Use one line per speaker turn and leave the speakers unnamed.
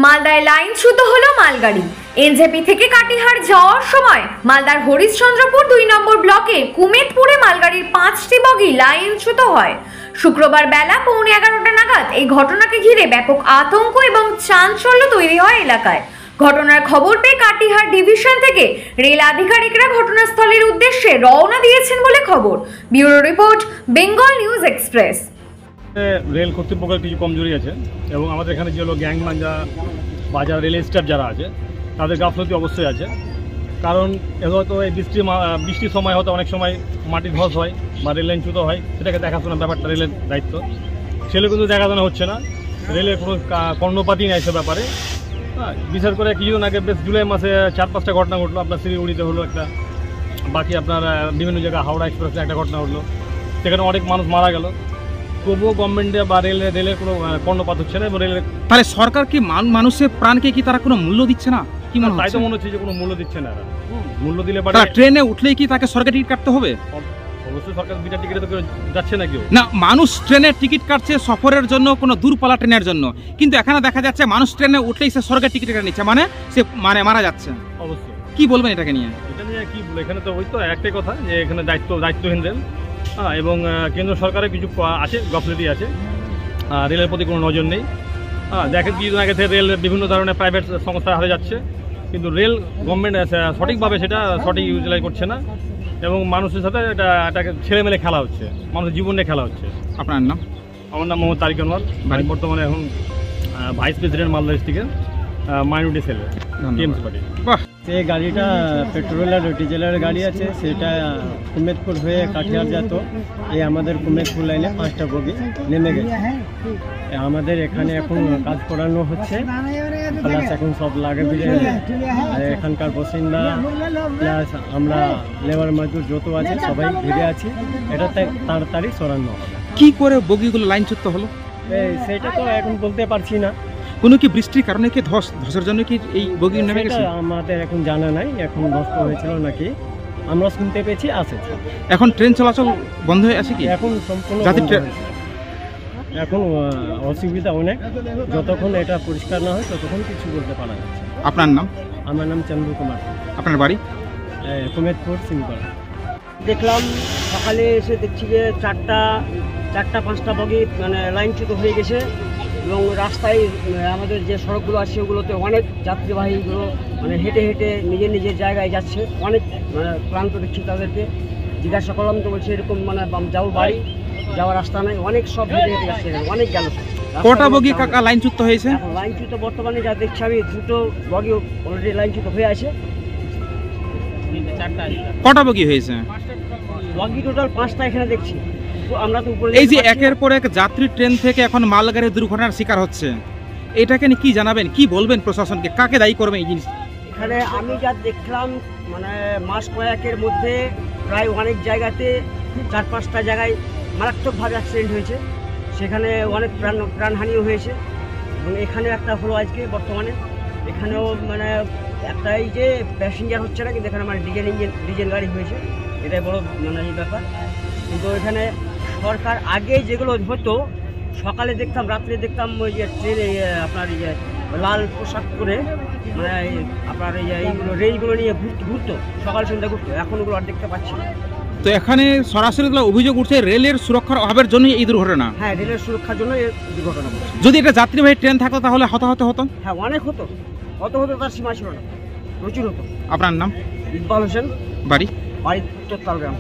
মালদায় লাইনচ্যুত হলো মালগাড়ি। এনজেপি থেকে কাটিহার যাওয়ার সময় মালদার হরিশ্চন্দ্রপুর ২ নম্বর ব্লকে কুমেদপুরে মালগাড়ির ৫টি বগি লাইনচ্যুত হয়। শুক্রবার বেলা 11:15 নাগাদ এই ঘটনাকে ঘিরে ব্যাপক আতঙ্ক এবং চাঞ্চল্য তৈরি হয় এলাকায়। ঘটনার খবর পেয়ে কাটিহার ডিভিশন থেকে রেল আধিকারিকরা ঘটনাস্থলের উদ্দেশ্যে রওনা দিয়েছেন বলে খবর। Bureau report, Bengal news express.
Rail কর্তৃপক্ষের কিছু কমজোরি আছে এবং আমাদের এখানে যে হলো গ্যাংম্যান বা যারা রেলের স্টাফ যারা আছে তাদের গাফলতি অবশ্যই আছে। কারণ হয়তো এই বৃষ্টির সময় হয়তো অনেক সময় মাটির ধস হয় বা রেল লাইনচ্যুত হয়, সেটাকে দেখাশোনার ব্যাপারটা রেলের দায়িত্ব। সেগুলো কিন্তু দেখাশোনা হচ্ছে না, রেলের কোনো কর্ণপাতই নেই সে ব্যাপারে। বিশেষ করে কিছুদিন আগে বেশ জুলাই মাসে 4-5টা ঘটনা ঘটলো। আপনার শিলিগুড়িতে হলো একটা, বাকি আপনার বিভিন্ন জায়গায় হাওড়া এক্সপ্রেসে একটা ঘটনা ঘটলো, সেখানে অনেক মানুষ মারা গেল। তবুও গভর্নমেন্টে বা রেলের কোনো কর্ণপাত হচ্ছে না এবং রেলের
তাহলে সরকার কি মানুষের প্রাণকে কি তারা কোনো মূল্য দিচ্ছে না? কি মনে হয়?
তাই তো মনে হচ্ছে যে কোনো মূল্য দিচ্ছে না। মূল্য দিলে
ট্রেনে উঠলেই কি তাকে সরকার টিকিট কাটতে হবে?
অবশ্যই সরকার বিনা টিকিটে তো যাচ্ছে না কেউ।
না, মানুষ ট্রেনের টিকিট কাটছে সফরের জন্য, কোনো দূরপাল্লা ট্রেনের জন্য, কিন্তু এখানে দেখা যাচ্ছে মানুষ ট্রেনে উঠলেই সে সরকার টিকিট কেটে নিচ্ছে, মানে সে মারা যাচ্ছে।
অবশ্যই
কি বলবেন এটাকে নিয়ে?
এটা নিয়ে কি বলবো, এখানে তো ওই তো একটাই কথা যে এখানে দায়িত্বহীন রেল। এবং কেন্দ্র সরকারের কিছু আছে, গাফলতি আছে, রেলের প্রতি কোনো নজর নেই। দেখেন কিছুদিন আগে থেকে রেল বিভিন্ন ধরনের প্রাইভেট সংস্থার হাতে যাচ্ছে, কিন্তু রেল গভর্নমেন্ট সঠিকভাবে সেটা সঠিক ইউটিলাইজ করছে না এবং মানুষের সাথে এটাকে ছেলেমেলে খেলা হচ্ছে, মানুষের জীবন নিয়ে খেলা হচ্ছে।
আপনার নাম?
আমার নাম মোহাম্মদ তারিক আনোয়ার, বর্তমানে এখন ভাইস প্রেসিডেন্ট মালদা ডিস্ট্রিক্টের মাইনরিটি সেলের টিএমসি পার্টি।
বাহ,
এই গাড়িটা পেট্রোল আর ডিজেলের গাড়ি আছে, সেটা কুমেদপুর হয়ে কাঠিয়ার যেত। এই আমাদের কুমেদপুর লাইনে 5টা বগি নেমে গেছে। আমাদের এখানে এখন কাজ করানো হচ্ছে, প্লাস এখন সব লাগে বিড়ে এখানকার বাসিন্দা প্লাস আমরা লেবার মজদুর যত আছে সবাই ভিড়ে আছি। এটা তাড়াতাড়ি সরানো হবে।
কি করে বগিগুলো লাইনচ্যুত হলো
সেটা তো এখন বলতে পারছি না।
কোনো কি বৃষ্টির কারণে কি ধসের জন্য কি এই বগি নেমে গেছে?
আমাদের এখন জানা নাই এখন নষ্ট হয়েছিল নাকি, আমরা শুনতে পেয়েছি আছে।
এখন ট্রেন চলাচল বন্ধ হয়ে আছে কি?
এখন সম্পূর্ণ এখন অসুবিধা অনেক, যতক্ষণ এটা পরিষ্কার না হয় ততক্ষণ কিছু বলতে পারা যাচ্ছে।
আপনার নাম?
আমার নাম চন্দ্র কুমার।
আপনার বাড়ি?
কুমেদপুর সিংপাড়া।
দেখলাম সকালে এসে দেখছি যে 4-5টা বগি মানে লাইনচ্যুত হয়ে গেছে এবং রাস্তায় আমাদের যে সড়কগুলো আছে ওগুলোতে অনেক যাত্রীবাহীগুলো মানে হেঁটে হেঁটে নিজের জায়গায় যাচ্ছে। অনেক মানে ক্লান্ত দেখছি তাদেরকে। জিজ্ঞাসা করলাম তো বলছে এরকম মানে যাও বাড়ি যাওয়ার রাস্তা নাই, অনেক সব হেঁটে হেঁটে যাচ্ছে, অনেক গেল।
কটা বগি কাকা লাইনচ্যুত হয়েছে?
লাইনচ্যুত বর্তমানে যা দেখছি আমি 2টো বগি অলরেডি লাইনচ্যুত হয়ে আছে।
কটা বগি হয়েছে?
বগি টোটাল 5টা এখানে দেখছি। আমরা তো উপরে
এই যে একের পর এক যাত্রী ট্রেন থেকে এখন মালগাড়ি দুর্ঘটনার শিকার হচ্ছে, এটাকে নিয়ে কি জানাবেন, কি বলবেন প্রশাসনকে, কাকে দায়ী করবেন এই জিনিস?
এখানে আমি যা দেখলাম মানে মাস কয়েকের মধ্যে প্রায় অনেক জায়গাতে 4-5টা জায়গায় মারাত্মকভাবে অ্যাক্সিডেন্ট হয়েছে, সেখানে অনেক প্রাণহানিও হয়েছে। এবং এখানে একটা হলো আজকে বর্তমানে, এখানেও মানে একটাই যে প্যাসেঞ্জার হচ্ছে না, কিন্তু এখানে মানে ডিজেল গাড়ি হয়েছে, এটাই বড় মানে এই ব্যাপার। কিন্তু এখানে সরকার আগে যেগুলো হতো সকালে দেখতাম, রাত্রে দেখতাম ওই যে ট্রেনে আপনার এই যে লাল পোশাক করে মানে আপনার এইগুলো রেলগুলো নিয়ে ঘুরতো, সকাল সন্ধ্যা ঘুরতো, এখন ওগুলো আর দেখতে পাচ্ছি না।
তো এখানে সরাসরি অভিযোগ উঠছে রেলের সুরক্ষার অভাবের জন্যই এই দুর্ঘটনা।
হ্যাঁ, রেলের সুরক্ষার জন্য এই দুর্ঘটনা।
যদি এটা যাত্রীবাহী ট্রেন থাকতো তাহলে হতাহত হতো?
হ্যাঁ, অনেক হতো, তার সীমা ছিল না, প্রচুর হতো।
আপনার নাম?
ইকবাল হোসেন,
বাড়ি?
উত্তর তালগ্রাম।